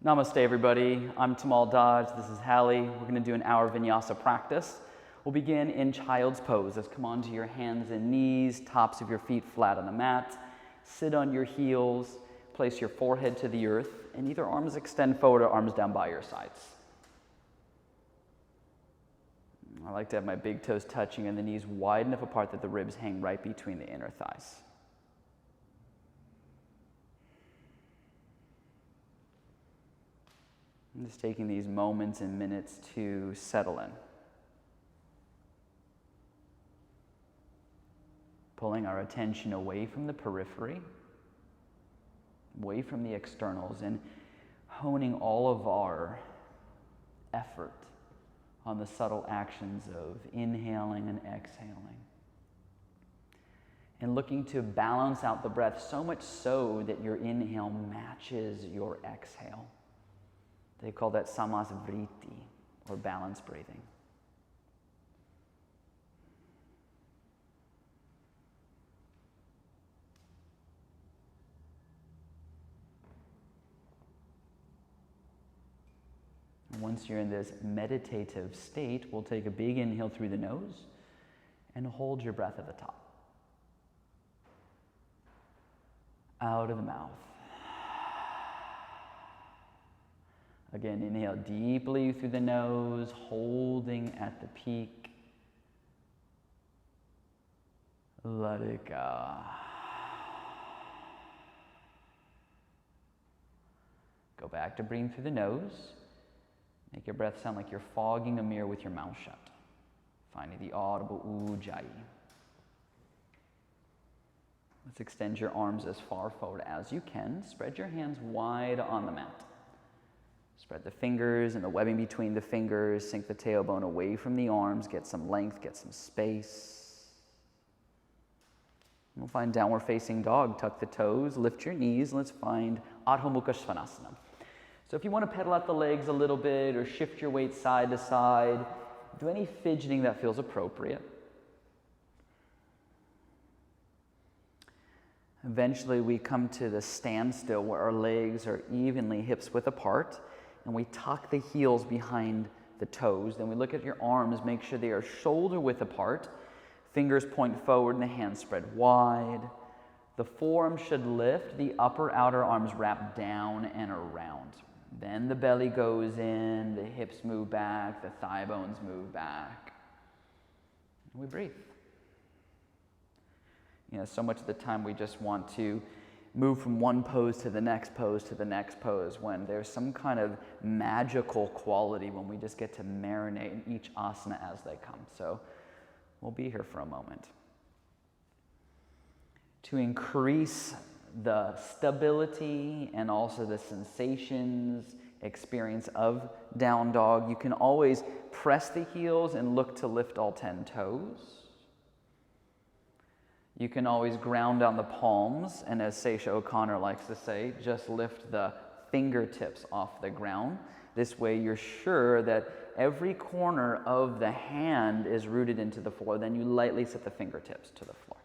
Namaste, everybody. I'm Tamal Dodge. This is Hallie. We're going to do an hour vinyasa practice. We'll begin in child's pose. Let's come onto your hands and knees, tops of your feet flat on the mat. Sit on your heels. Place your forehead to the earth, and either arms extend forward or arms down by your sides. I like to have my big toes touching and the knees wide enough apart that the ribs hang right between the inner thighs. I'm just taking these moments and minutes to settle in. Pulling our attention away from the periphery, away from the externals, and honing all of our effort on the subtle actions of inhaling and exhaling. And looking to balance out the breath so much so that your inhale matches your exhale. They call that samasvriti, or balance breathing. Once you're in this meditative state, we'll take a big inhale through the nose and hold your breath at the top. Out of the mouth. Again, inhale deeply through the nose, holding at the peak. Let it go. Go back to breathing through the nose. Make your breath sound like you're fogging a mirror with your mouth shut. Finding the audible ujjayi. Let's extend your arms as far forward as you can. Spread your hands wide on the mat. Spread the fingers and the webbing between the fingers. Sink the tailbone away from the arms. Get some length, get some space. We'll find downward facing dog. Tuck the toes, lift your knees. Let's find Adho Mukha Svanasana. So if you want to pedal out the legs a little bit or shift your weight side to side, do any fidgeting that feels appropriate. Eventually we come to the standstill where our legs are evenly hips width apart, and we tuck the heels behind the toes. Then we look at your arms, make sure they are shoulder width apart. Fingers point forward and the hands spread wide. The forearm should lift, the upper outer arms wrap down and around. Then the belly goes in, the hips move back, the thigh bones move back. And we breathe. You know, so much of the time we just want to move from one pose to the next pose to the next pose, when there's some kind of magical quality when we just get to marinate in each asana as they come. So we'll be here for a moment. To increase the stability and also the sensations, experience of down dog, you can always press the heels and look to lift all 10 toes. You can always ground down the palms, and as Seisha O'Connor likes to say, just lift the fingertips off the ground. This way you're sure that every corner of the hand is rooted into the floor. Then you lightly set the fingertips to the floor.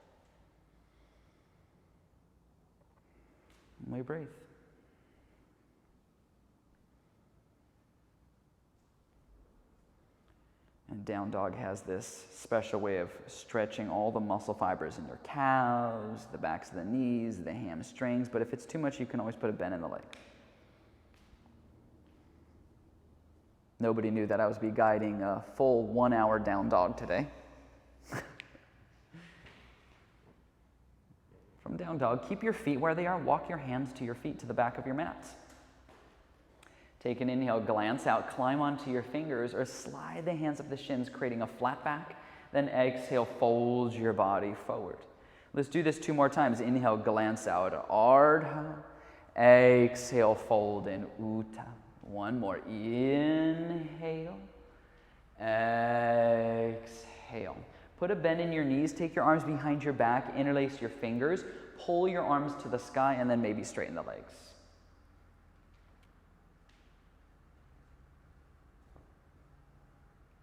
And we breathe. And down dog has this special way of stretching all the muscle fibers in your calves, the backs of the knees, the hamstrings. But if it's too much, you can always put a bend in the leg. Nobody knew that I was be guiding a full 1 hour down dog today. From down dog, keep your feet where they are. Walk your hands to your feet to the back of your mat. Take an inhale, glance out, climb onto your fingers, or slide the hands up the shins, creating a flat back. Then exhale, fold your body forward. Let's do this 2 more times. Inhale, glance out, Ardha. Exhale, fold in, Uta. 1 more. Inhale. Exhale. Put a bend in your knees. Take your arms behind your back. Interlace your fingers. Pull your arms to the sky, and then maybe straighten the legs.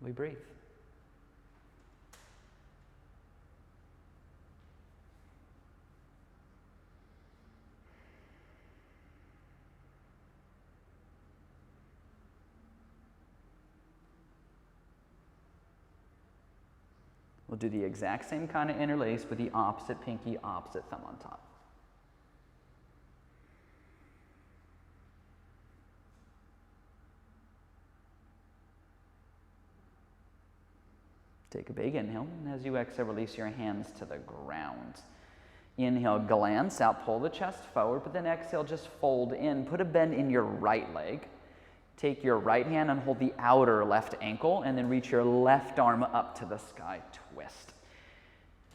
We breathe. We'll do the exact same kind of interlace with the opposite pinky, opposite thumb on top. Take a big inhale, and as you exhale, release your hands to the ground. Inhale, glance out, pull the chest forward, but then exhale, just fold in. Put a bend in your right leg. Take your right hand and hold the outer left ankle, and then reach your left arm up to the sky, twist.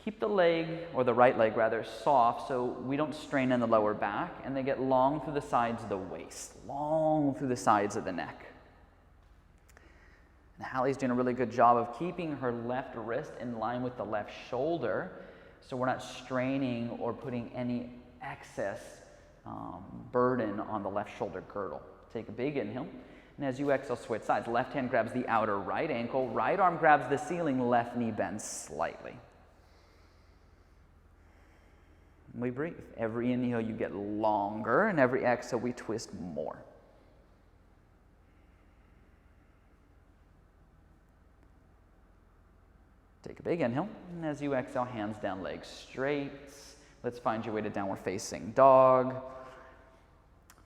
Keep the leg, or the right leg rather, soft so we don't strain in the lower back, and they get long through the sides of the waist, long through the sides of the neck. And Hallie's doing a really good job of keeping her left wrist in line with the left shoulder, so we're not straining or putting any excess burden on the left shoulder girdle. Take a big inhale, and as you exhale, switch sides. Left hand grabs the outer right ankle, right arm grabs the ceiling, left knee bends slightly. And we breathe. Every inhale you get longer, and every exhale we twist more. Take a big inhale, and as you exhale, hands down, legs straight. Let's find your way to downward facing dog.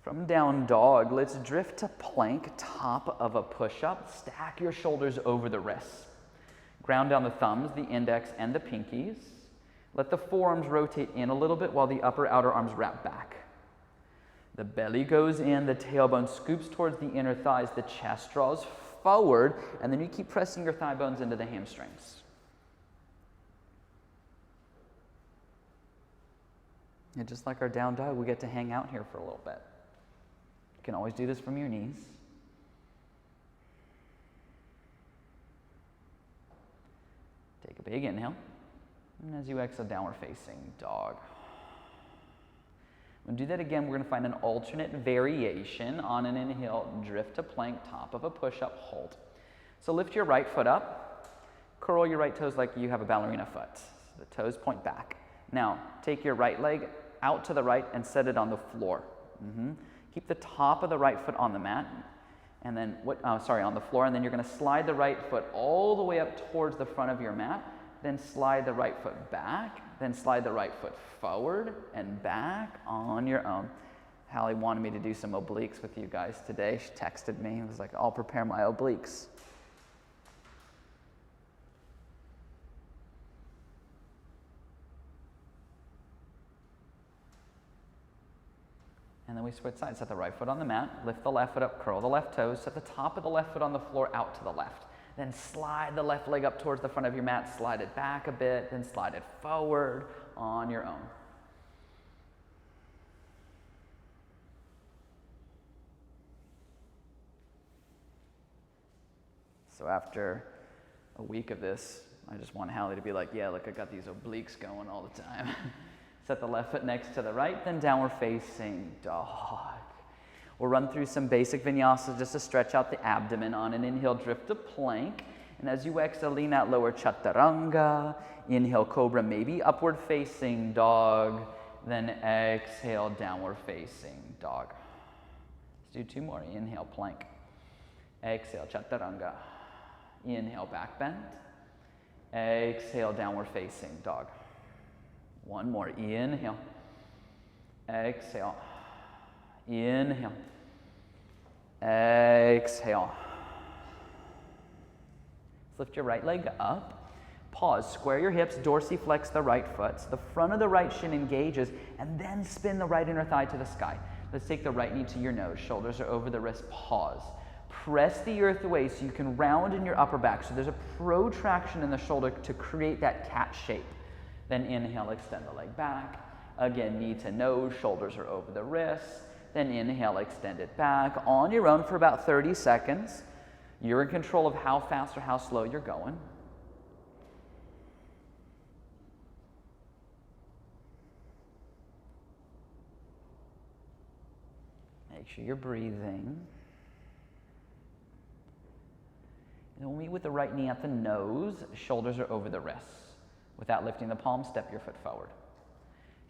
From down dog, let's drift to plank, top of a push-up. Stack your shoulders over the wrists. Ground down the thumbs, the index, and the pinkies. Let the forearms rotate in a little bit while the upper outer arms wrap back. The belly goes in, the tailbone scoops towards the inner thighs, the chest draws forward, and then you keep pressing your thigh bones into the hamstrings. And just like our down dog, we get to hang out here for a little bit. You can always do this from your knees. Take a big inhale. And as you exhale, downward facing dog. When we do that again, we're going to find an alternate variation. On an inhale, drift to plank, top of a push-up, hold. So lift your right foot up. Curl your right toes like you have a ballerina foot. The toes point back. Now, take your right leg out to the right and set it on the floor. Keep the top of the right foot on the mat, and then on the floor, and then you're going to slide the right foot all the way up towards the front of your mat, then slide the right foot back, then slide the right foot forward and back on your own. Hallie wanted me to do some obliques with you guys today. She texted me and was like, I'll prepare my obliques. And then we switch sides. Set the right foot on the mat, lift the left foot up, curl the left toes, set the top of the left foot on the floor out to the left. Then slide the left leg up towards the front of your mat, slide it back a bit, then slide it forward on your own. So after a week of this, I just want Hallie to be like, yeah, look, I got these obliques going all the time. Set the left foot next to the right, then downward facing dog. We'll run through some basic vinyasas just to stretch out the abdomen. On an inhale, drift to plank. And as you exhale, lean out, lower chaturanga. Inhale, cobra, maybe upward facing dog. Then exhale, downward facing dog. Let's do two more. Inhale, plank. Exhale, chaturanga. Inhale, back bend. Exhale, downward facing dog. One more. Inhale. Exhale. Inhale. Exhale. Lift your right leg up. Pause. Square your hips. Dorsiflex the right foot. So the front of the right shin engages, and then spin the right inner thigh to the sky. Let's take the right knee to your nose. Shoulders are over the wrist. Pause. Press the earth away so you can round in your upper back. So there's a protraction in the shoulder to create that cat shape. Then inhale, extend the leg back. Again, knee to nose, shoulders are over the wrists. Then inhale, extend it back on your own for about 30 seconds. You're in control of how fast or how slow you're going. Make sure you're breathing. And we'll meet with the right knee at the nose, shoulders are over the wrists. Without lifting the palm, step your foot forward.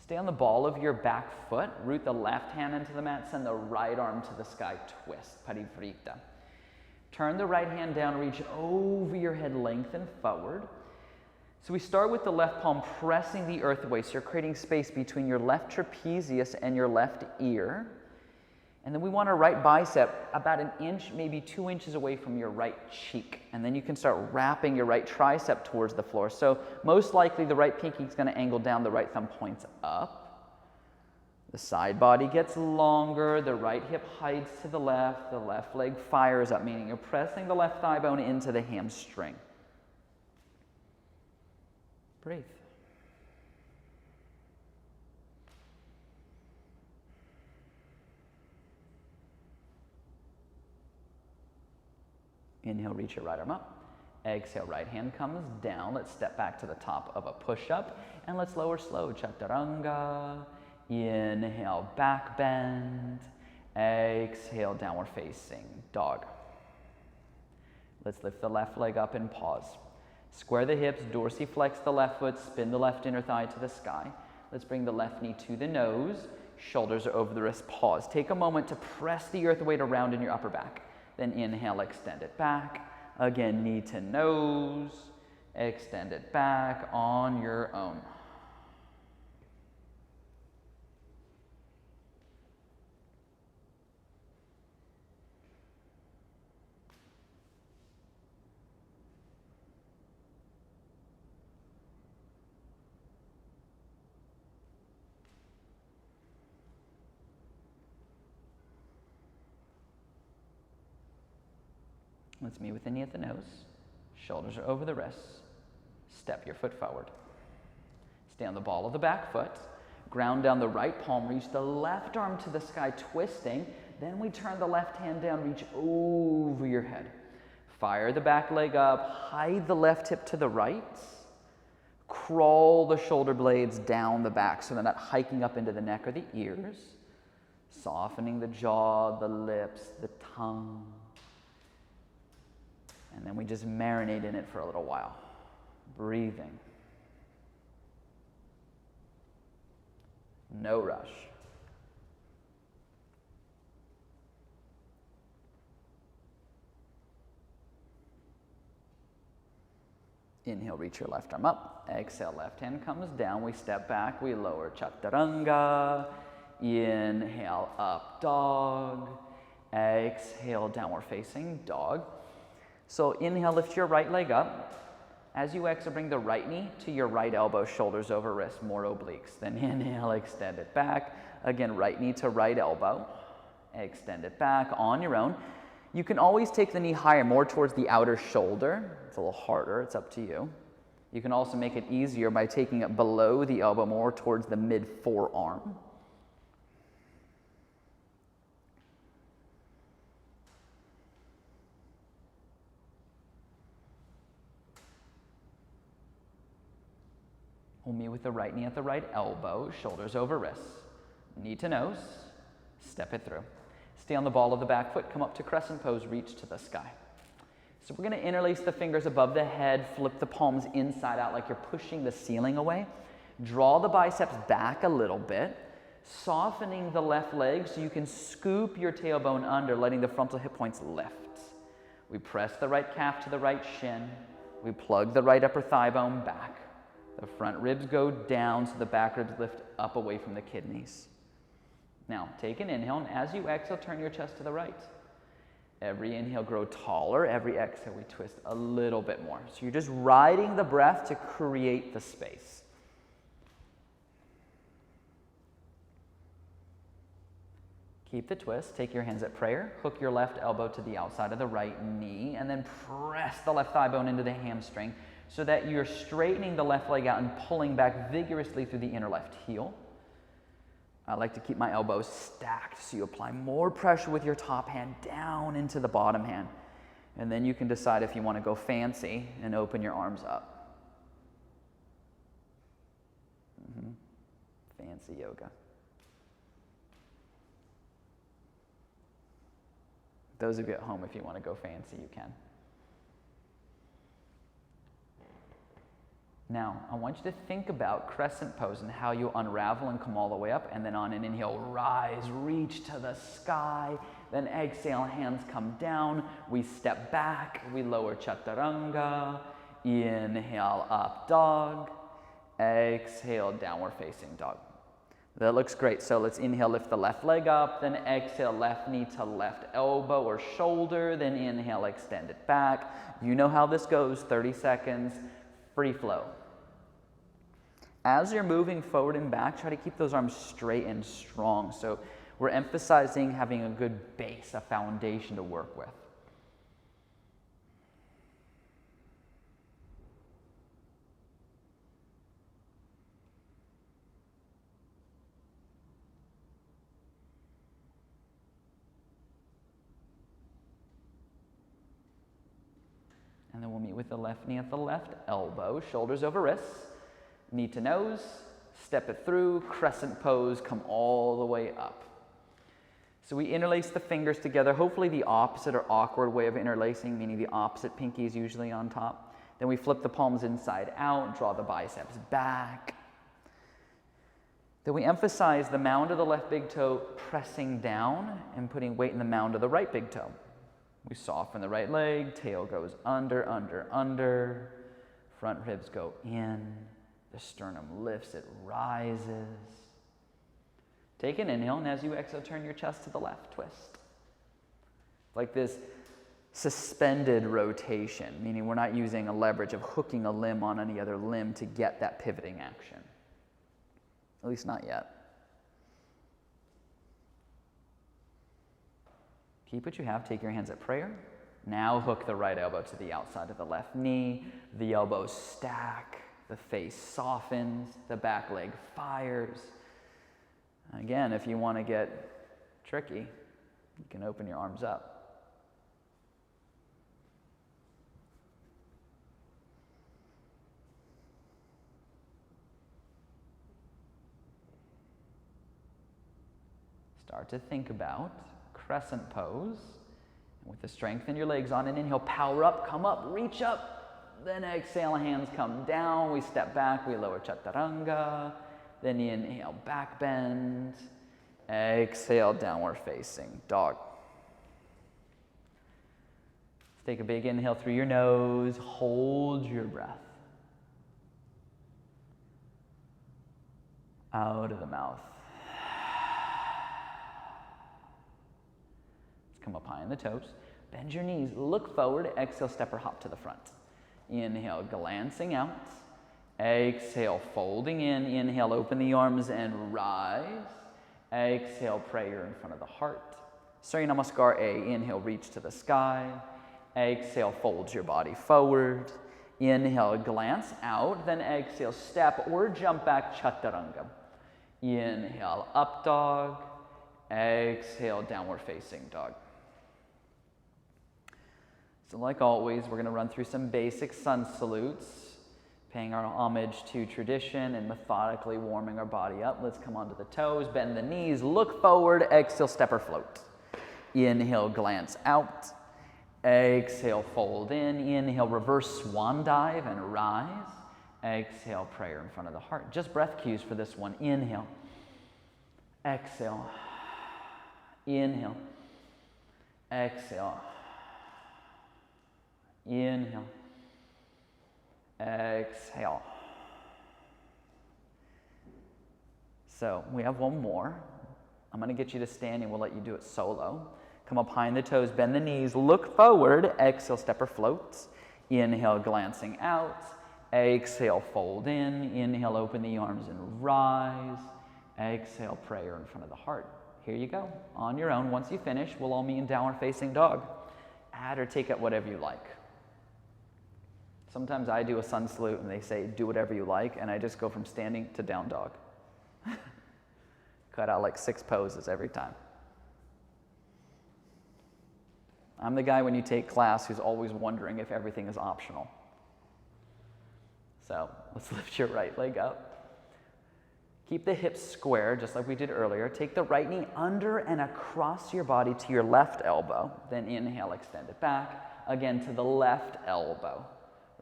Stay on the ball of your back foot. Root the left hand into the mat. Send the right arm to the sky. Twist. So we start with the left palm pressing the earth away. So you're creating space between your left trapezius and your left ear. And then we want our right bicep about an inch, maybe 2 inches away from your right cheek. And then you can start wrapping your right tricep towards the floor. So most likely the right pinky is going to angle down, the right thumb points up. The side body gets longer, the right hip hides to the left leg fires up, meaning you're pressing the left thigh bone into the hamstring. Breathe. Inhale, reach your right arm up. Exhale, right hand comes down. Let's step back to the top of a push-up. And let's lower slow, chaturanga. Inhale, back bend. Exhale, downward facing dog. Let's lift the left leg up and pause. Square the hips, dorsiflex the left foot, spin the left inner thigh to the sky. Let's bring the left knee to the nose. Shoulders are over the wrist, pause. Take a moment to press the earth weight around in your upper back. Then inhale, extend it back. Again, knee to nose. Extend it back on your own. Let's meet with the knee at the nose. Shoulders are over the wrists. Step your foot forward. Stay on the ball of the back foot. Ground down the right palm. Reach the left arm to the sky, twisting. Then we turn the left hand down, reach over your head. Fire the back leg up. Hide the left hip to the right. Crawl the shoulder blades down the back so they're not hiking up into the neck or the ears. Softening the jaw, the lips, the tongue. And then we just marinate in it for a little while. Breathing. No rush. Inhale, reach your left arm up. Exhale, left hand comes down. We step back, we lower chaturanga. Inhale, up dog. Exhale, downward facing dog. So inhale, lift your right leg up. As you exhale, bring the right knee to your right elbow, shoulders over wrist, more obliques. Then inhale, extend it back. Again, right knee to right elbow. Extend it back on your own. You can always take the knee higher, more towards the outer shoulder. It's a little harder, it's up to you. You can also make it easier by taking it below the elbow, more towards the mid forearm. We'll meet with the right knee at the right elbow, shoulders over wrists, knee to nose, step it through. Stay on the ball of the back foot, come up to crescent pose, reach to the sky. So we're going to interlace the fingers above the head, flip the palms inside out like you're pushing the ceiling away. Draw the biceps back a little bit, softening the left leg so you can scoop your tailbone under, letting the frontal hip points lift. We press the right calf to the right shin. We plug the right upper thigh bone back. The front ribs go down so the back ribs lift up away from the kidneys. Now, take an inhale, and as you exhale, turn your chest to the right. Every inhale, grow taller. Every exhale, we twist a little bit more. So you're just riding the breath to create the space. Keep the twist. Take your hands at prayer. Hook your left elbow to the outside of the right knee, and then press the left thigh bone into the hamstring, so that you're straightening the left leg out and pulling back vigorously through the inner left heel. I like to keep my elbows stacked so you apply more pressure with your top hand down into the bottom hand. And then you can decide if you want to go fancy and open your arms up. Fancy yoga. Those of you at home, if you want to go fancy, you can. Now, I want you to think about crescent pose and how you unravel and come all the way up, and then on an inhale, rise, reach to the sky, then exhale, hands come down, we step back, we lower chaturanga, Inhale, up dog. Exhale, downward facing dog. That looks great. So let's inhale, lift the left leg up, then exhale, left knee to left elbow or shoulder, then inhale, extend it back. You know how this goes, 30 seconds, free flow. As you're moving forward and back, try to keep those arms straight and strong. So we're emphasizing having a good base, a foundation to work with. And then we'll meet with the left knee at the left elbow, shoulders over wrists, knee to nose, step it through, crescent pose, come all the way up. So we interlace the fingers together, hopefully the opposite or awkward way of interlacing, meaning the opposite pinky is usually on top. Then we flip the palms inside out, draw the biceps back. Then we emphasize the mound of the left big toe pressing down and putting weight in the mound of the right big toe. We soften the right leg, tail goes under, under, under. Front ribs go in. The sternum lifts, it rises. Take an inhale, and as you exhale, turn your chest to the left, twist. Like this suspended rotation, meaning we're not using a leverage of hooking a limb on any other limb to get that pivoting action. At least not yet. Keep what you have, take your hands at prayer. Now hook the right elbow to the outside of the left knee. The elbows stack, the face softens, the back leg fires. Again, if you want to get tricky, you can open your arms up. Start to think about crescent pose. And with the strength in your legs on an inhale, power up, come up, reach up. Then exhale, hands come down. We step back, we lower chaturanga. Then inhale, back bend. Exhale, downward facing dog. Let's take a big inhale through your nose. Hold your breath. Out of the mouth. Come up high on the toes, bend your knees, look forward, exhale, step or hop to the front. Inhale, glancing out. Exhale, folding in. Inhale, open the arms and rise. Exhale, prayer in front of the heart. Surya Namaskar A, inhale, reach to the sky. Exhale, fold your body forward. Inhale, glance out, then exhale, step or jump back, chaturanga. Inhale, up dog. Exhale, downward facing dog. So like always, we're going to run through some basic sun salutes, paying our homage to tradition and methodically warming our body up. Let's come onto the toes, bend the knees, look forward, exhale, step or float. Inhale, glance out. Exhale, fold in. Inhale, reverse swan dive and rise. Exhale, prayer in front of the heart. Just breath cues for this one. Inhale. Exhale. Inhale. Exhale. Inhale. Exhale. So we have one more. I'm going to get you to stand and we'll let you do it solo. Come up high in the toes, bend the knees, look forward, exhale, step or float. Inhale, glancing out. Exhale, fold in. Inhale, open the arms and rise. Exhale, prayer in front of the heart. Here you go. On your own, once you finish, we'll all meet in downward facing dog. Add or take it whatever you like. Sometimes I do a sun salute and they say, do whatever you like, and I just go from standing to down dog. Cut out like 6 poses every time. I'm the guy when you take class who's always wondering if everything is optional. So let's lift your right leg up. Keep the hips square, just like we did earlier. Take the right knee under and across your body to your left elbow. Then inhale, extend it back. Again to the left elbow.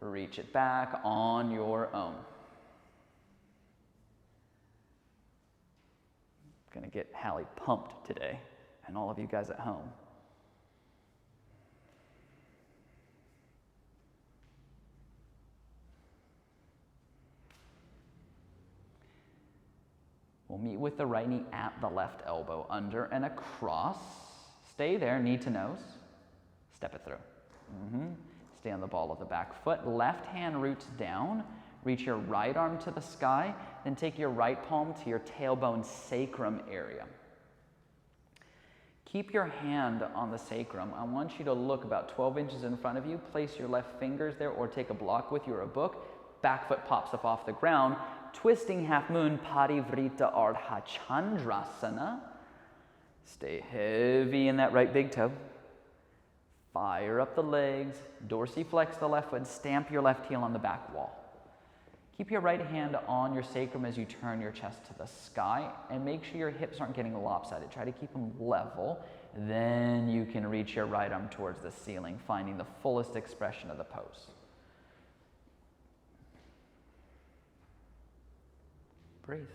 Reach it back on your own. I'm going to get Hallie pumped today, and all of you guys at home. We'll meet with the right knee at the left elbow, under and across. Stay there, knee to nose. Step it through. Stay on the ball of the back foot. Left hand roots down. Reach your right arm to the sky. Then take your right palm to your tailbone sacrum area. Keep your hand on the sacrum. I want you to look about 12 inches in front of you. Place your left fingers there or take a block with you or a book. Back foot pops up off the ground. Twisting half moon, Parivrita Ardha Chandrasana. Stay heavy in that right big toe. Fire up the legs. Dorsiflex the left foot. Stamp your left heel on the back wall. Keep your right hand on your sacrum as you turn your chest to the sky, and make sure your hips aren't getting lopsided. Try to keep them level. Then you can reach your right arm towards the ceiling, finding the fullest expression of the pose. Breathe.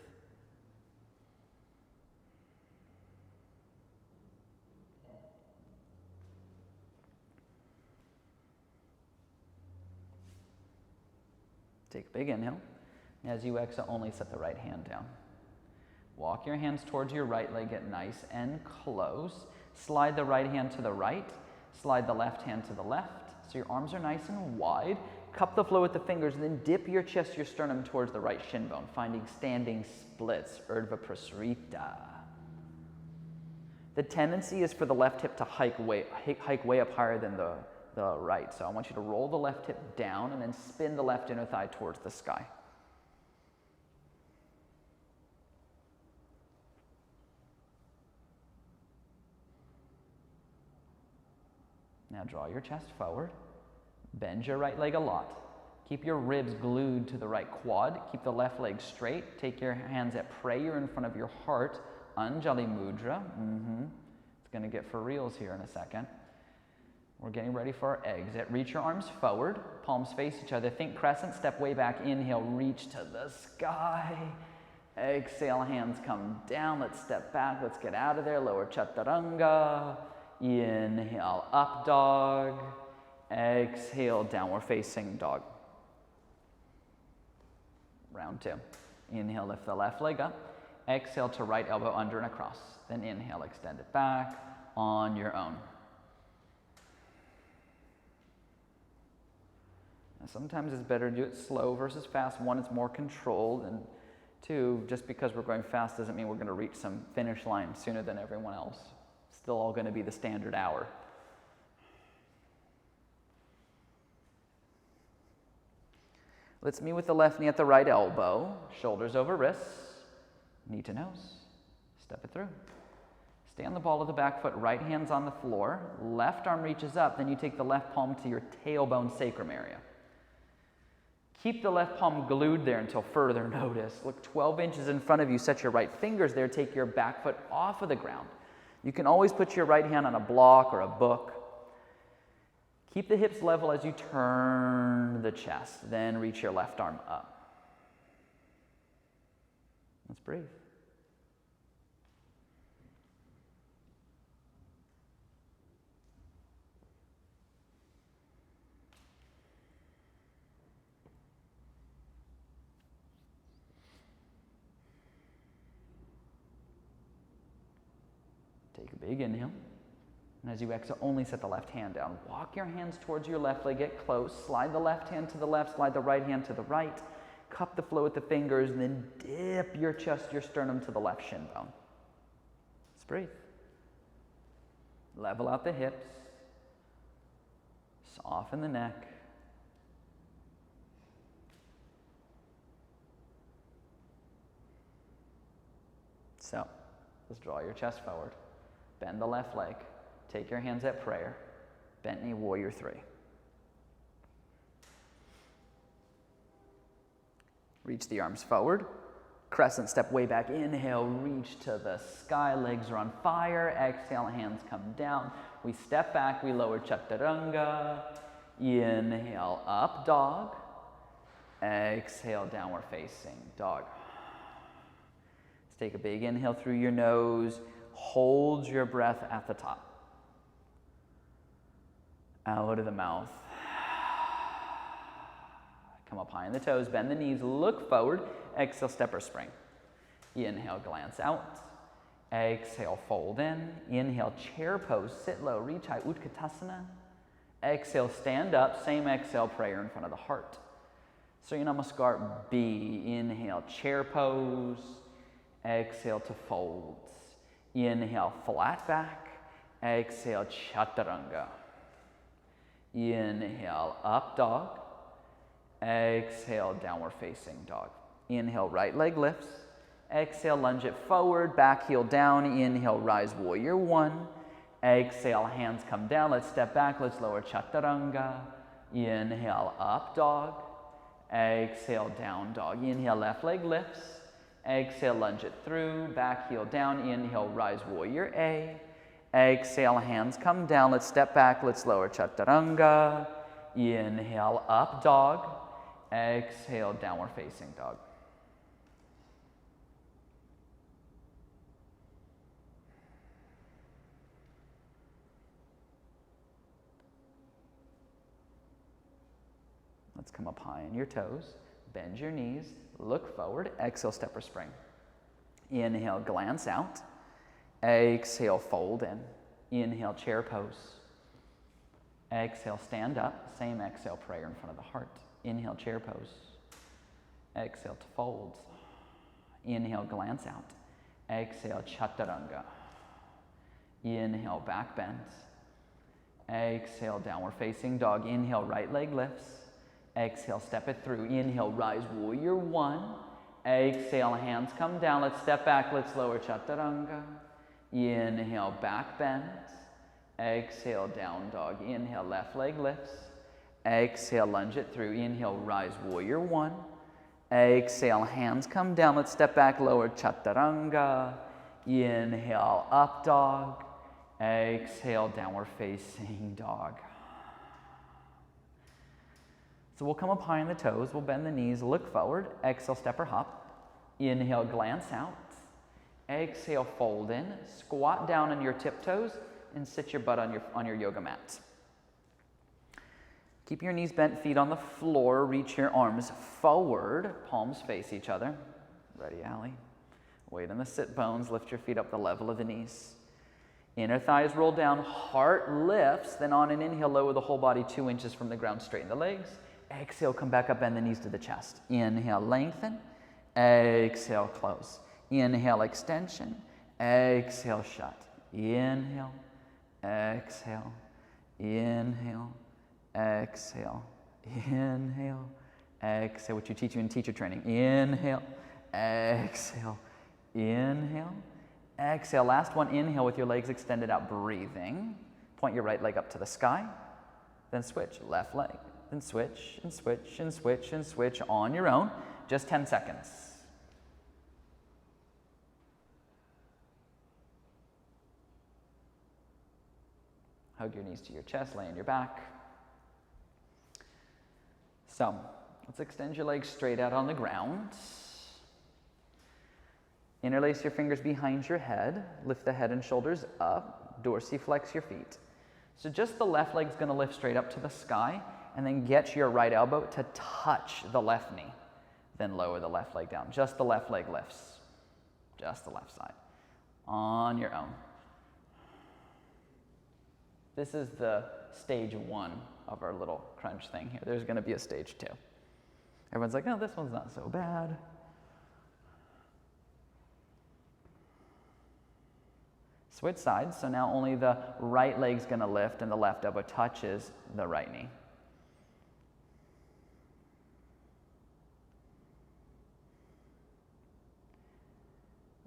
Take a big inhale. As you exhale, only set the right hand down. Walk your hands towards your right leg, get nice and close. Slide the right hand to the right. Slide the left hand to the left. So your arms are nice and wide. Cup the floor with the fingers, and then dip your chest, your sternum towards the right shin bone, finding standing splits, Urdhva Prasrita. The tendency is for the left hip to hike way up higher than the right. So I want you to roll the left hip down and then spin the left inner thigh towards the sky. Now draw your chest forward. Bend your right leg a lot. Keep your ribs glued to the right quad. Keep the left leg straight. Take your hands at prayer in front of your heart. Anjali Mudra. It's going to get for reals here in a second. We're getting ready for our exit. Reach your arms forward. Palms face each other. Think crescent. Step way back. Inhale. Reach to the sky. Exhale. Hands come down. Let's step back. Let's get out of there. Lower Chaturanga. Inhale. Up dog. Exhale. Downward facing dog. Round two. Inhale. Lift the left leg up. Exhale to right elbow under and across. Then inhale. Extend it back on your own. Sometimes it's better to do it slow versus fast. One, it's more controlled, and two, just because we're going fast doesn't mean we're going to reach some finish line sooner than everyone else. Still all going to be the standard hour. Let's meet with the left knee at the right elbow, shoulders over wrists, knee to nose. Step it through. Stay on the ball of the back foot, right hand's on the floor, left arm reaches up, then you take the left palm to your tailbone sacrum area. Keep the left palm glued there until further notice. Look 12 inches in front of you, set your right fingers there, take your back foot off of the ground. You can always put your right hand on a block or a book. Keep the hips level as you turn the chest, then reach your left arm up. Let's breathe. Take a big inhale. And as you exhale, only set the left hand down. Walk your hands towards your left leg, get close. Slide the left hand to the left, slide the right hand to the right. Cup the floor with the fingers, and then dip your chest, your sternum to the left shin bone. Let's breathe. Level out the hips. Soften the neck. So, let's draw your chest forward. Bend the left leg. Take your hands at prayer. Bent knee, warrior three. Reach the arms forward. Crescent step way back. Inhale, reach to the sky. Legs are on fire. Exhale, hands come down. We step back. We lower Chaturanga. Inhale, up dog. Exhale, downward facing dog. Let's take a big inhale through your nose. Hold your breath at the top. Out of the mouth. Come up high in the toes, bend the knees, look forward. Exhale, step or spring. Inhale, glance out. Exhale, fold in. Inhale, chair pose, sit low, reach high, Utkatasana. Exhale, stand up. Same exhale, prayer in front of the heart. Surya Namaskar B. Inhale, chair pose. Exhale to fold. Inhale, flat back. Exhale, chaturanga. Inhale, up dog. Exhale, downward facing dog. Inhale, right leg lifts. Exhale, lunge it forward, back heel down. Inhale, rise warrior one. Exhale, hands come down. Let's step back. Let's lower chaturanga. Inhale, up dog. Exhale, down dog. Inhale, left leg lifts. Exhale, lunge it through, back heel down. Inhale, rise warrior A. Exhale, hands come down. Let's step back. Let's lower chaturanga. Inhale, up dog. Exhale, downward facing dog. Let's come up high on your toes. Bend your knees. Look forward. Exhale, step or spring. Inhale, glance out. Exhale, fold in. Inhale, chair pose. Exhale, stand up. Same exhale, prayer in front of the heart. Inhale, chair pose. Exhale to fold. Inhale, glance out. Exhale, chaturanga. Inhale, back bend. Exhale, downward facing dog. Inhale, right leg lifts. Exhale, step it through. Inhale, rise warrior one. Exhale, hands come down. Let's step back. Let's lower chaturanga. Inhale, back bend. Exhale, down dog. Inhale, left leg lifts. Exhale, lunge it through. Inhale, rise warrior one. Exhale, hands come down. Let's step back, lower chaturanga. Inhale, up dog. Exhale, downward facing dog. So we'll come up high on the toes. We'll bend the knees, look forward. Exhale, step or hop. Inhale, glance out. Exhale, fold in. Squat down on your tiptoes and sit your butt on your yoga mat. Keep your knees bent, feet on the floor. Reach your arms forward. Palms face each other. Ready, Allie? Weight in the sit bones. Lift your feet up the level of the knees. Inner thighs roll down. Heart lifts. Then on an inhale, lower the whole body 2 inches from the ground. Straighten the legs. Exhale, come back up, bend the knees to the chest. Inhale, lengthen. Exhale, close. Inhale, extension. Exhale, shut. Inhale, exhale, inhale, exhale, inhale, exhale. What you teach you in teacher training. Inhale, exhale, inhale, exhale. Last one, inhale with your legs extended out, breathing. Point your right leg up to the sky. Then switch, left leg. Then switch, and switch, and switch, and switch on your own. Just 10 seconds. Hug your knees to your chest, lay on your back. So, let's extend your legs straight out on the ground. Interlace your fingers behind your head. Lift the head and shoulders up. Dorsiflex your feet. So just the left leg's going to lift straight up to the sky, and then get your right elbow to touch the left knee. Then lower the left leg down. Just the left leg lifts. Just the left side. On your own. This is the stage 1 of our little crunch thing here. There's going to be a stage 2. Everyone's like, oh, this one's not so bad. Switch sides, so now only the right leg's going to lift and the left elbow touches the right knee.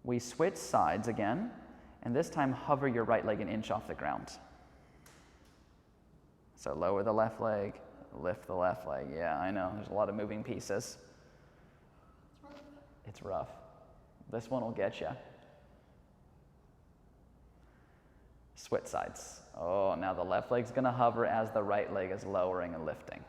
We switch sides again, and this time hover your right leg an inch off the ground. So lower the left leg, lift the left leg. Yeah, I know, there's a lot of moving pieces. It's rough. This one will get you. Switch sides. Oh, now the left leg's gonna hover as the right leg is lowering and lifting.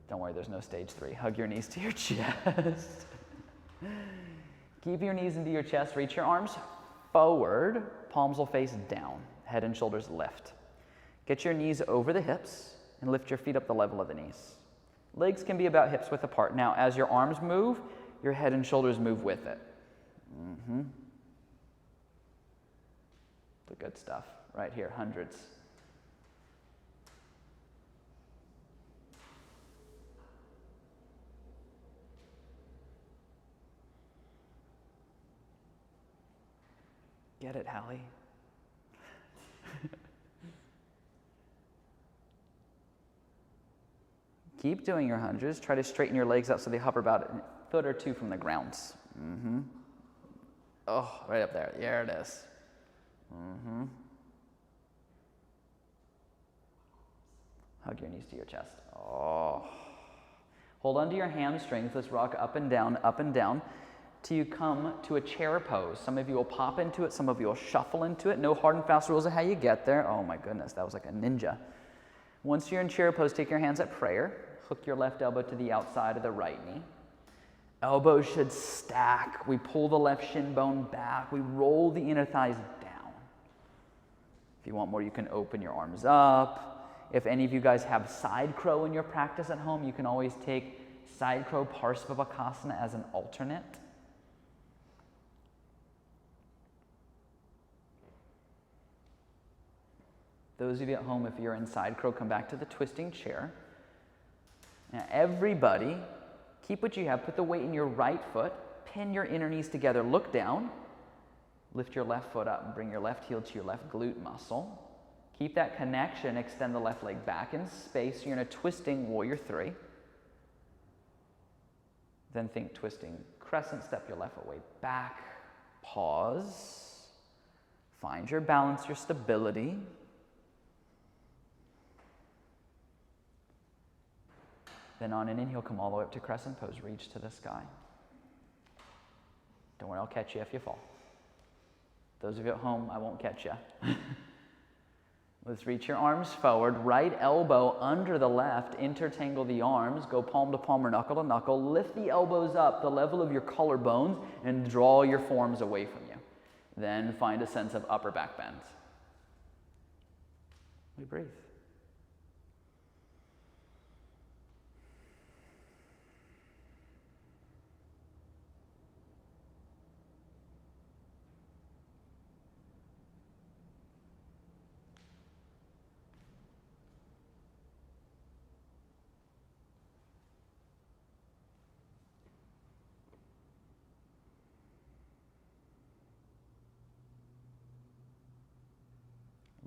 Don't worry, there's no stage 3. Hug your knees to your chest. Keep your knees into your chest. Reach your arms forward. Palms will face down. Head and shoulders lift. Get your knees over the hips and lift your feet up the level of the knees. Legs can be about hips width apart. Now, as your arms move, your head and shoulders move with it. The good stuff right here, hundreds. Get it, Hallie? Keep doing your hundreds. Try to straighten your legs out so they hover about a foot or two from the ground. Oh, right up there. There it is. Hug your knees to your chest. Oh. Hold onto your hamstrings. Let's rock up and down, till you come to a chair pose. Some of you will pop into it. Some of you will shuffle into it. No hard and fast rules of how you get there. Oh my goodness, that was like a ninja. Once you're in chair pose, take your hands at prayer. Hook your left elbow to the outside of the right knee. Elbows should stack. We pull the left shin bone back. We roll the inner thighs down. If you want more, you can open your arms up. If any of you guys have side crow in your practice at home, you can always take side crow Parsvabhakasana as an alternate. Those of you at home, if you're in side crow, come back to the twisting chair. Now, everybody, keep what you have. Put the weight in your right foot. Pin your inner knees together. Look down. Lift your left foot up and bring your left heel to your left glute muscle. Keep that connection. Extend the left leg back in space. You're in a twisting warrior 3. Then think twisting crescent. Step your left foot way back. Pause. Find your balance, your stability. Then on an inhale, come all the way up to crescent pose. Reach to the sky. Don't worry, I'll catch you if you fall. Those of you at home, I won't catch you. Let's reach your arms forward. Right elbow under the left. Intertangle the arms. Go palm to palm or knuckle to knuckle. Lift the elbows up the level of your collarbones and draw your forearms away from you. Then find a sense of upper back bend. We breathe.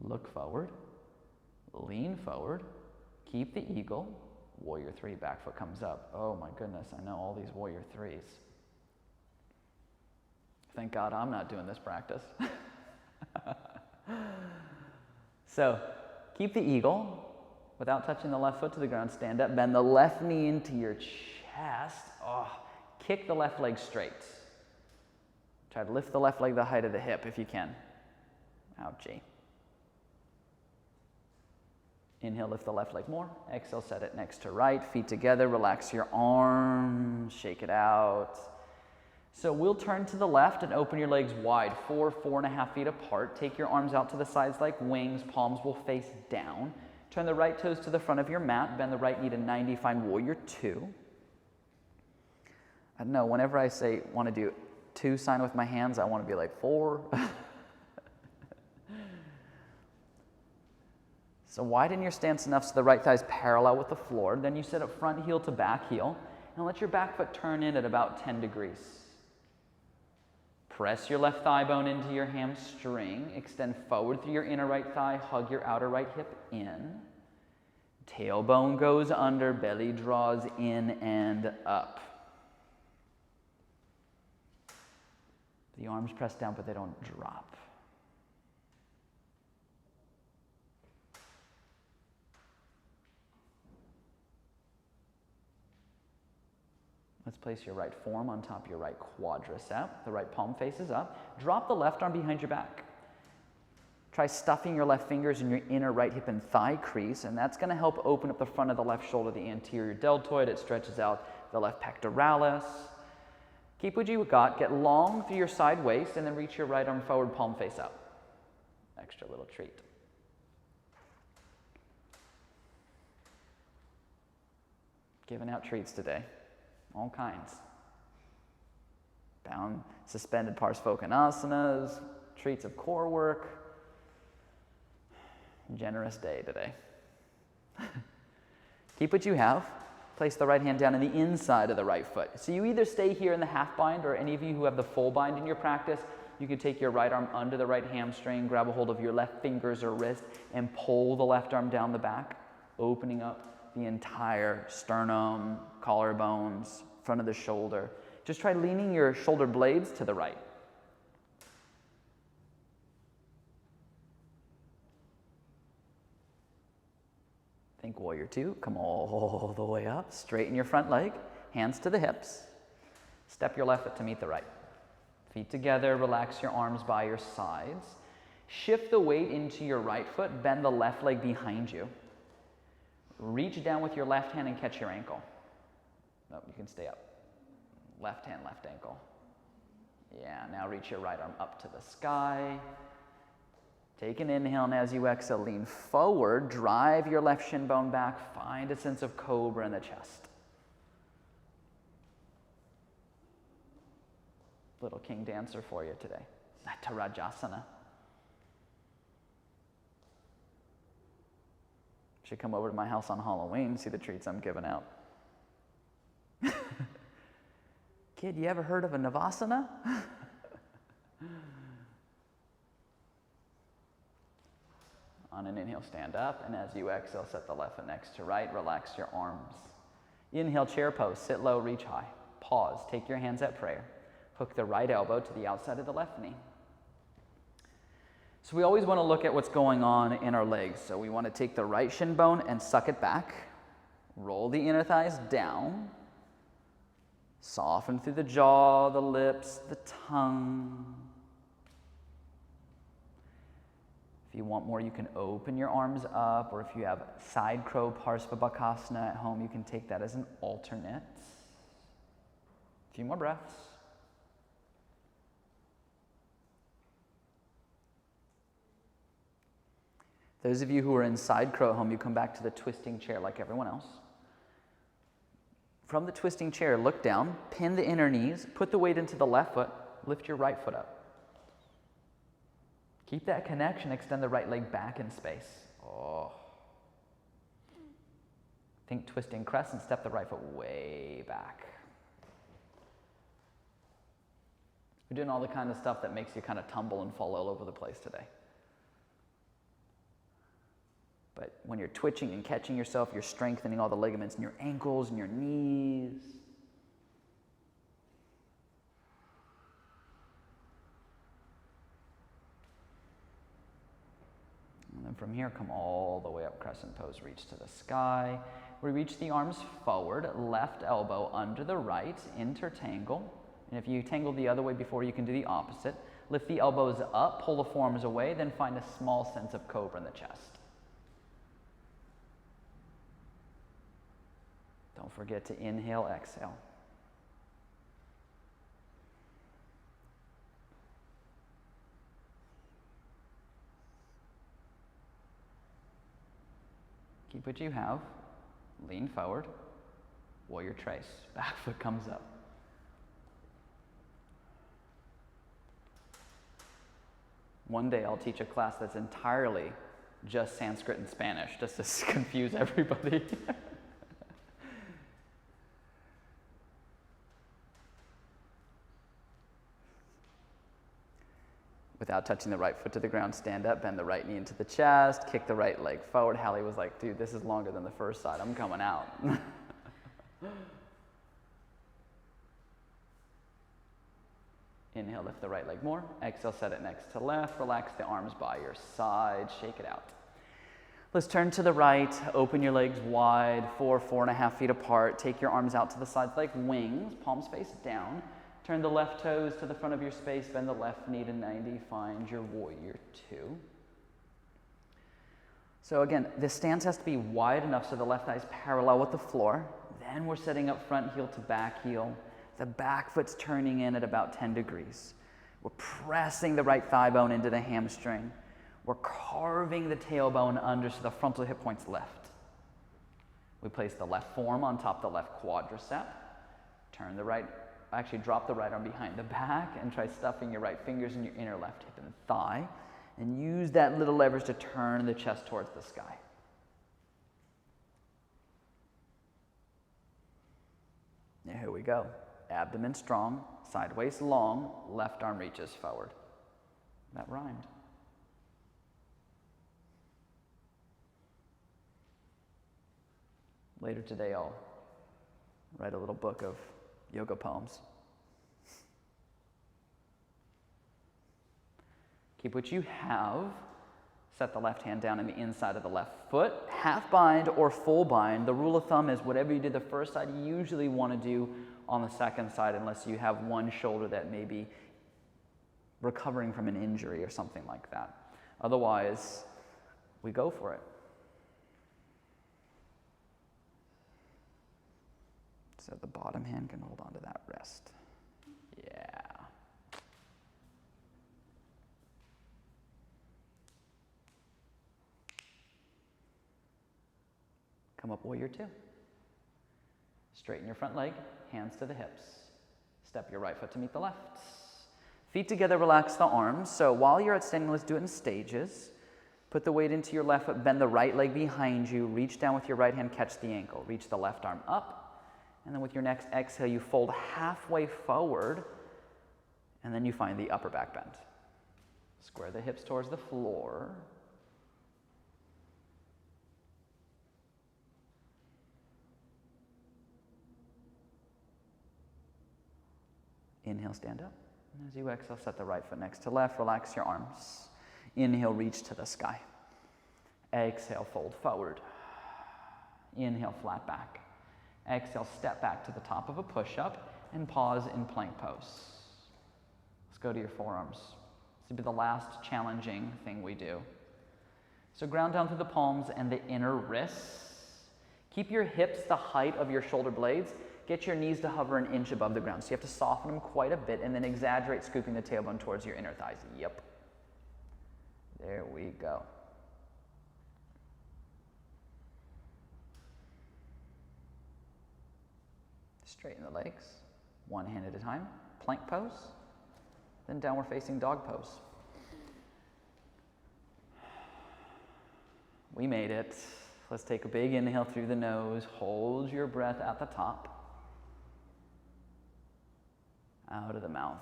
Look forward, lean forward, keep the eagle, warrior 3, back foot comes up. Oh my goodness, I know all these warrior 3s. Thank God I'm not doing this practice. So, keep the eagle, without touching the left foot to the ground, stand up, bend the left knee into your chest. Oh, kick the left leg straight. Try to lift the left leg the height of the hip if you can. Ouchie. Inhale, lift the left leg more. Exhale, set it next to right. Feet together, relax your arms, shake it out. So we'll turn to the left and open your legs wide, 4.5 feet apart. Take your arms out to the sides like wings. Palms will face down. Turn the right toes to the front of your mat. Bend the right knee to 90. Find warrior 2. I don't know, whenever I say want to do 2 sign with my hands, I want to be like 4. So widen your stance enough so the right thigh is parallel with the floor. Then you sit up front heel to back heel and let your back foot turn in at about 10 degrees. Press your left thigh bone into your hamstring. Extend forward through your inner right thigh. Hug your outer right hip in. Tailbone goes under. Belly draws in and up. The arms press down, but they don't drop. Let's place your right forearm on top of your right quadricep. The right palm faces up. Drop the left arm behind your back. Try stuffing your left fingers in your inner right hip and thigh crease, and that's going to help open up the front of the left shoulder, the anterior deltoid. It stretches out the left pectoralis. Keep what you got. Get long through your side waist, and then reach your right arm forward, palm face up. Extra little treat. Giving out treats today, all kinds. Bound, suspended Parsvokanasanas, treats of core work. Generous day today. Keep what you have. Place the right hand down on the inside of the right foot. So you either stay here in the half bind, or any of you who have the full bind in your practice, you can take your right arm under the right hamstring, grab a hold of your left fingers or wrist, and pull the left arm down the back, opening up the entire sternum, collarbones, front of the shoulder. Just try leaning your shoulder blades to the right. Think warrior two. Come all the way up. Straighten your front leg. Hands to the hips. Step your left foot to meet the right. Feet together. Relax your arms by your sides. Shift the weight into your right foot. Bend the left leg behind you. Reach down with your left hand and catch your ankle. No, you can stay up. Left hand, left ankle. Yeah, now reach your right arm up to the sky. Take an inhale, and as you exhale, lean forward. Drive your left shin bone back. Find a sense of cobra in the chest. Little king dancer for you today. Natarajasana. Should come over to my house on Halloween, see the treats I'm giving out. Kid, you ever heard of a Navasana? On an inhale, stand up, and as you exhale, set the left foot next to right. Relax your arms. Inhale, chair pose. Sit low, reach high. Pause. Take your hands at prayer. Hook the right elbow to the outside of the left knee. So we always want to look at what's going on in our legs. So we want to take the right shin bone and suck it back. Roll the inner thighs down. Soften through the jaw, the lips, the tongue. If you want more, you can open your arms up, or if you have side crow Parsvabhakasana at home, you can take that as an alternate. A few more breaths. Those of you who are in side crow at home, you come back to the twisting chair like everyone else. From the twisting chair, look down, pin the inner knees, put the weight into the left foot, lift your right foot up. Keep that connection, extend the right leg back in space. Oh. Think twisting crescent, step the right foot way back. We're doing all the kind of stuff that makes you kind of tumble and fall all over the place today. But when you're twitching and catching yourself, you're strengthening all the ligaments in your ankles and your knees. And then from here, come all the way up, crescent pose, reach to the sky. We reach the arms forward, left elbow under the right, intertangle. And if you tangle the other way before, you can do the opposite. Lift the elbows up, pull the forearms away, then find a small sense of cobra in the chest. Don't forget to inhale, exhale. Keep what you have. Lean forward. Warrior trace. Back foot comes up. One day I'll teach a class that's entirely just Sanskrit and Spanish, just to confuse everybody. Without touching the right foot to the ground, stand up, bend the right knee into the chest, kick the right leg forward. Hallie was like, dude, this is longer than the first side. I'm coming out. Inhale, lift the right leg more. Exhale, set it next to left. Relax the arms by your side. Shake it out. Let's turn to the right. Open your legs wide, 4.5 feet apart. Take your arms out to the sides like wings, palms face down. Turn the left toes to the front of your space, bend the left knee to 90, find your warrior two. So again, the stance has to be wide enough so the left thigh is parallel with the floor. Then we're setting up front heel to back heel. The back foot's turning in at about 10 degrees. We're pressing the right thigh bone into the hamstring. We're carving the tailbone under so the frontal hip points lift. We place the left forearm on top of the left quadricep. Turn the right, actually drop the right arm behind the back and try stuffing your right fingers in your inner left hip and thigh. And use that little leverage to turn the chest towards the sky. Here we go. Abdomen strong, sideways long, left arm reaches forward. That rhymed. Later today, I'll write a little book of yoga poems. Keep what you have. Set the left hand down in the inside of the left foot. Half bind or full bind. The rule of thumb is whatever you did the first side, you usually want to do on the second side unless you have one shoulder that may be recovering from an injury or something like that. Otherwise, we go for it. So the bottom hand can hold on to that wrist. Yeah. Come up, warrior two. Straighten your front leg, hands to the hips. Step your right foot to meet the left. Feet together, relax the arms. So while you're at standing, let's do it in stages. Put the weight into your left foot, bend the right leg behind you, reach down with your right hand, catch the ankle. Reach the left arm up, and then with your next exhale, you fold halfway forward, and then you find the upper back bend. Square the hips towards the floor. Inhale, stand up. And as you exhale, set the right foot next to left. Relax your arms. Inhale, reach to the sky. Exhale, fold forward. Inhale, flat back. Exhale, step back to the top of a push-up and pause in plank pose. Let's go to your forearms. This will be the last challenging thing we do. So ground down through the palms and the inner wrists. Keep your hips the height of your shoulder blades. Get your knees to hover an inch above the ground. So you have to soften them quite a bit and then exaggerate scooping the tailbone towards your inner thighs. Yep. There we go. Straighten the legs, one hand at a time. Plank pose, then downward facing dog pose. We made it. Let's take a big inhale through the nose. Hold your breath at the top. Out of the mouth.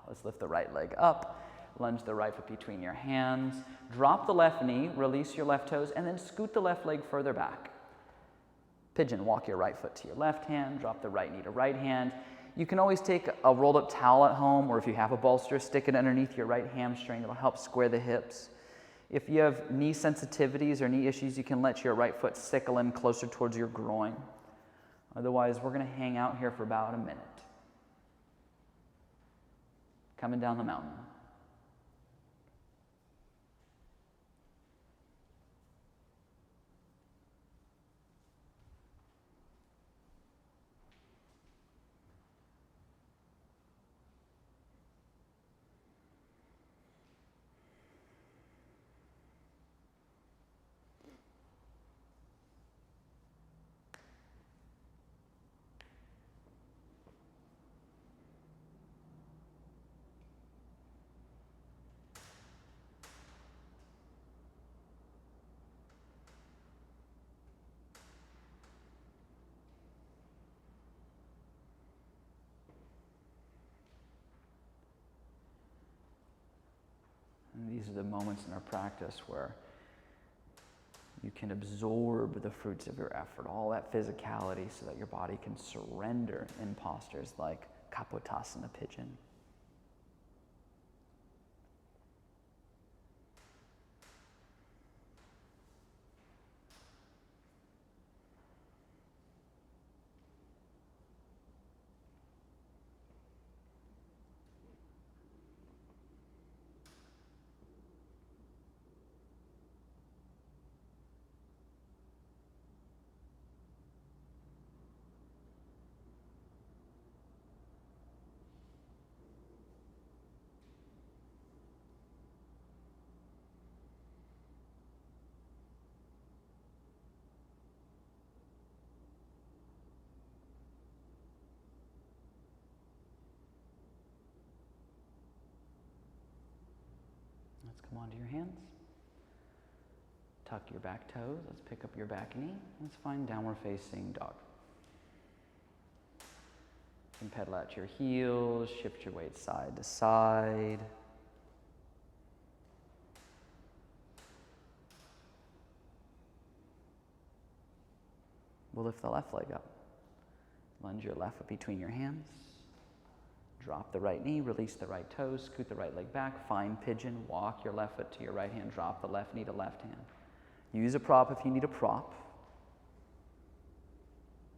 Let's lift the right leg up. Lunge the right foot between your hands. Drop the left knee, release your left toes, and then scoot the left leg further back. Pigeon, walk your right foot to your left hand, drop the right knee to right hand. You can always take a rolled up towel at home, or if you have a bolster, stick it underneath your right hamstring. It'll help square the hips. If you have knee sensitivities or knee issues, you can let your right foot sickle in closer towards your groin. Otherwise, we're going to hang out here for about a minute. Coming down the mountain. And these are the moments in our practice where you can absorb the fruits of your effort, all that physicality, so that your body can surrender in postures like Kapotasana, Pigeon. come onto your hands. Tuck your back toes. Let's pick up your back knee. Let's find downward facing dog. You can pedal out your heels, shift your weight side to side. We'll lift the left leg up. Lunge your left foot between your hands. Drop the right knee, release the right toes, scoot the right leg back, find pigeon, walk your left foot to your right hand, drop the left knee to left hand. Use a prop if you need a prop.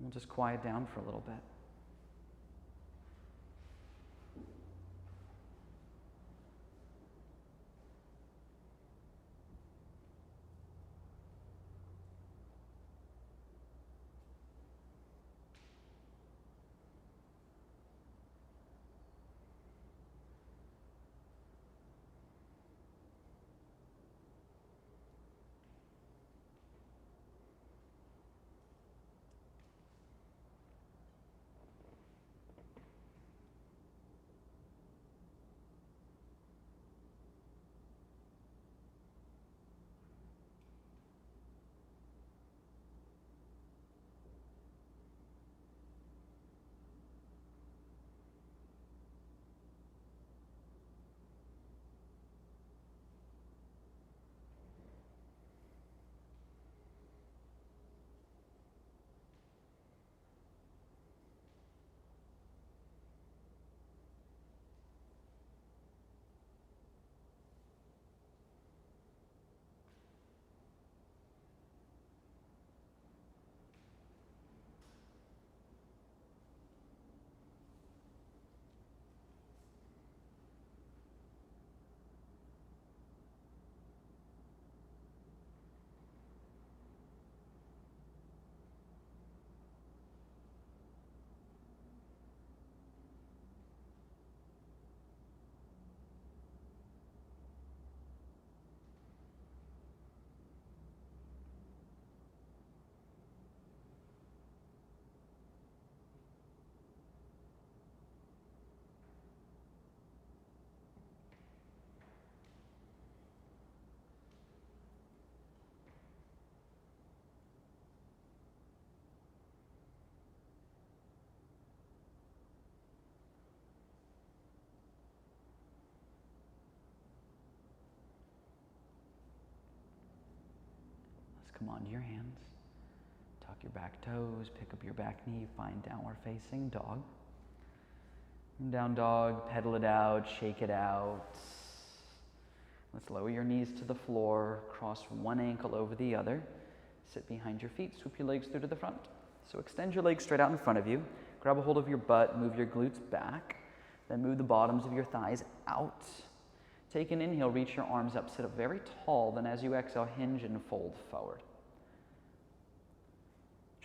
We'll just quiet down for a little bit. Come onto your hands. Tuck your back toes, pick up your back knee, find downward facing dog. Down dog, pedal it out, shake it out. Let's lower your knees to the floor, cross one ankle over the other. Sit behind your feet, swoop your legs through to the front. So extend your legs straight out in front of you. Grab a hold of your butt, move your glutes back. Then move the bottoms of your thighs out. Take an inhale, reach your arms up, sit up very tall. Then as you exhale, hinge and fold forward.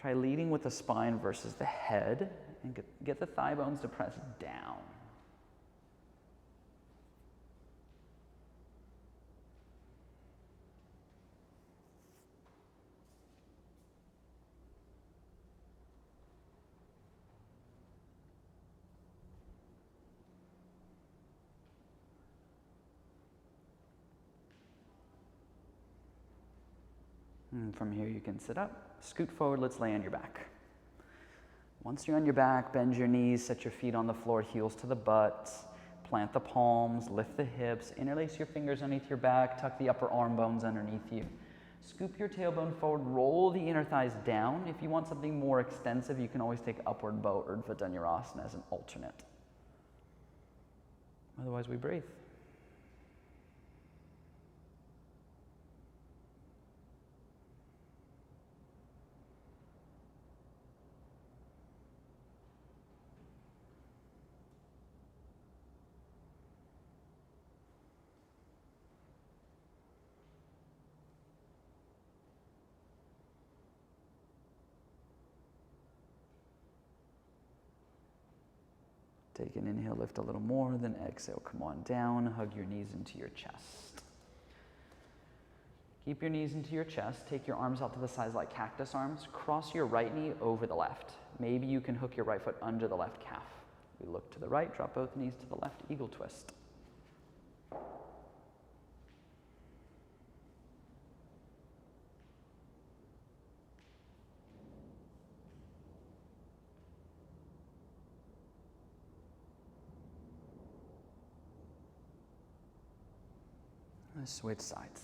Try leading with the spine versus the head and get the thigh bones to press down. And from here you can sit up, scoot forward, let's lay on your back. Once you're on your back, bend your knees, set your feet on the floor, heels to the butt, plant the palms, lift the hips, interlace your fingers underneath your back, tuck the upper arm bones underneath you. Scoop your tailbone forward, roll the inner thighs down. If you want something more extensive, you can always take upward bow Urdhva Dhanurasana as an alternate. Otherwise, we breathe. Take an inhale, lift a little more, then exhale, come on down, hug your knees into your chest. Keep your knees into your chest, take your arms out to the sides like cactus arms, cross your right knee over the left. Maybe you can hook your right foot under the left calf. We look to the right, drop both knees to the left, eagle twist. Switch sides.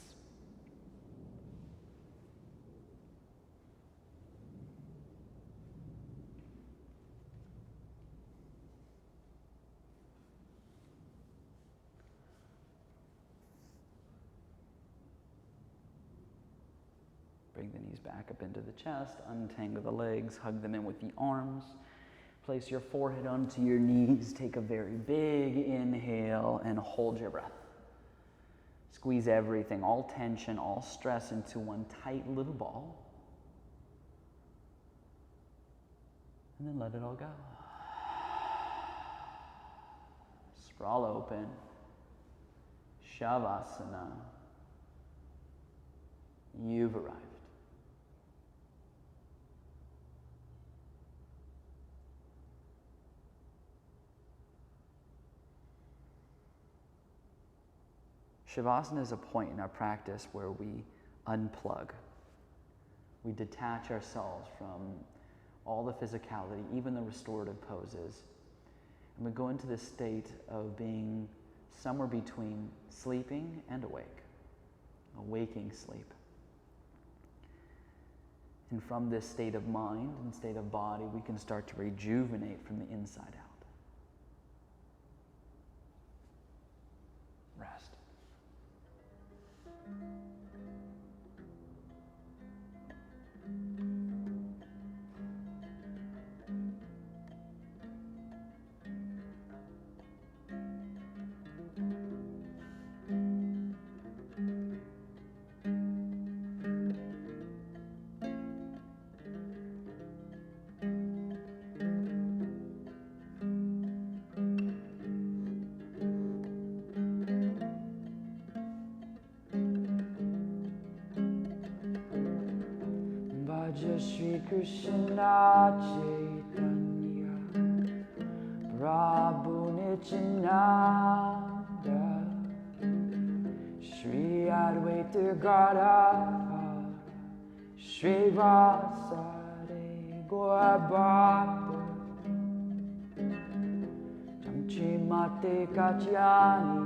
Bring the knees back up into the chest, untangle the legs, hug them in with the arms. Place your forehead onto your knees, take a very big inhale and hold your breath. Squeeze everything, all tension, all stress into one tight little ball. And then let it all go. Sprawl open. Shavasana. You've arrived. Shavasana is a point in our practice where we unplug. We detach ourselves from all the physicality, even the restorative poses. And we go into this state of being somewhere between sleeping and awake, a waking sleep. And from this state of mind and state of body, we can start to rejuvenate from the inside out. Rest. Shri Krishna Chaitanya Prabhu Nityananda Shri Advaita Gadadhara Shri Vasari Gaura Bhakta Chamchimate Katyani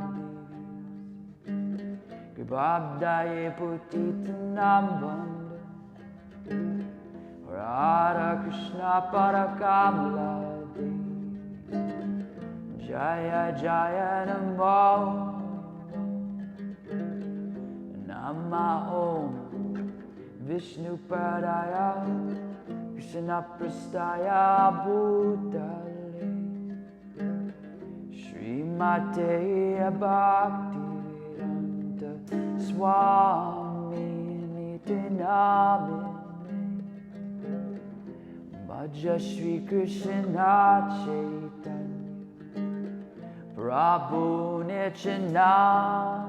Gibabdaye Putitanambam Radha Krishna Parakamala Jaya Jaya Namo Nama Om Vishnu Padaya Krishna Prastaya Bhutale Srimate Bhakti Vedanta Swami Nitinami Bhaja Shri Krishna Chaitanya Prabhu Nityananda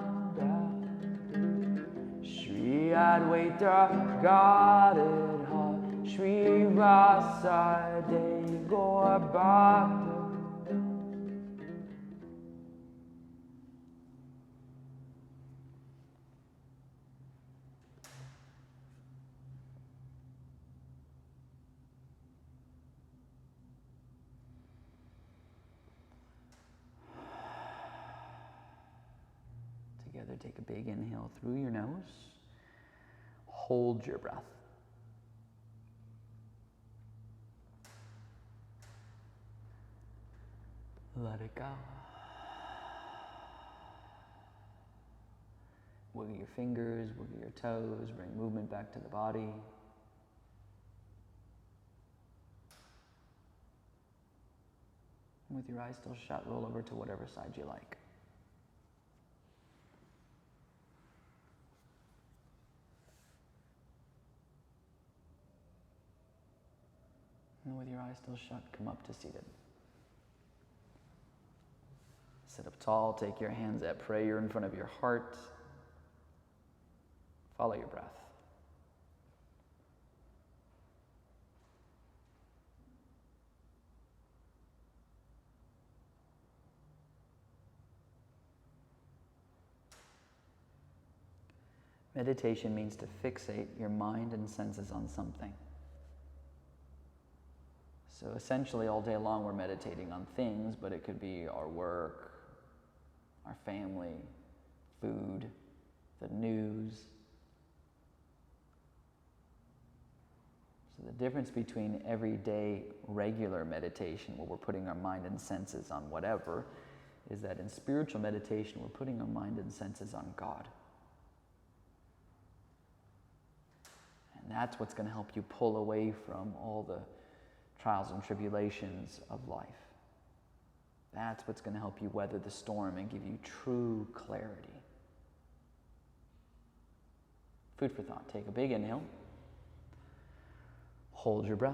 Shri Advaita Gadadhara Shri Vasari Gaura Bhakta. Together, take a big inhale through your nose. Hold your breath. Let it go. Wiggle your fingers, wiggle your toes, bring movement back to the body. And with your eyes still shut, roll over to whatever side you like. And with your eyes still shut, come up to seated. Sit up tall, take your hands at prayer in front of your heart. Follow your breath. Meditation means to fixate your mind and senses on something. So essentially all day long we're meditating on things, but it could be our work, our family, food, the news. So the difference between everyday regular meditation, where we're putting our mind and senses on whatever, is that in spiritual meditation, we're putting our mind and senses on God. And that's what's going to help you pull away from all the trials and tribulations of life. That's what's going to help you weather the storm and give you true clarity. Food for thought. Take a big inhale. Hold your breath.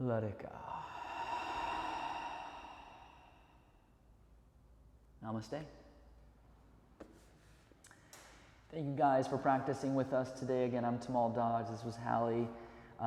Let it go. Namaste. Thank you guys for practicing with us today. Again, I'm Tamal. This was Hallie.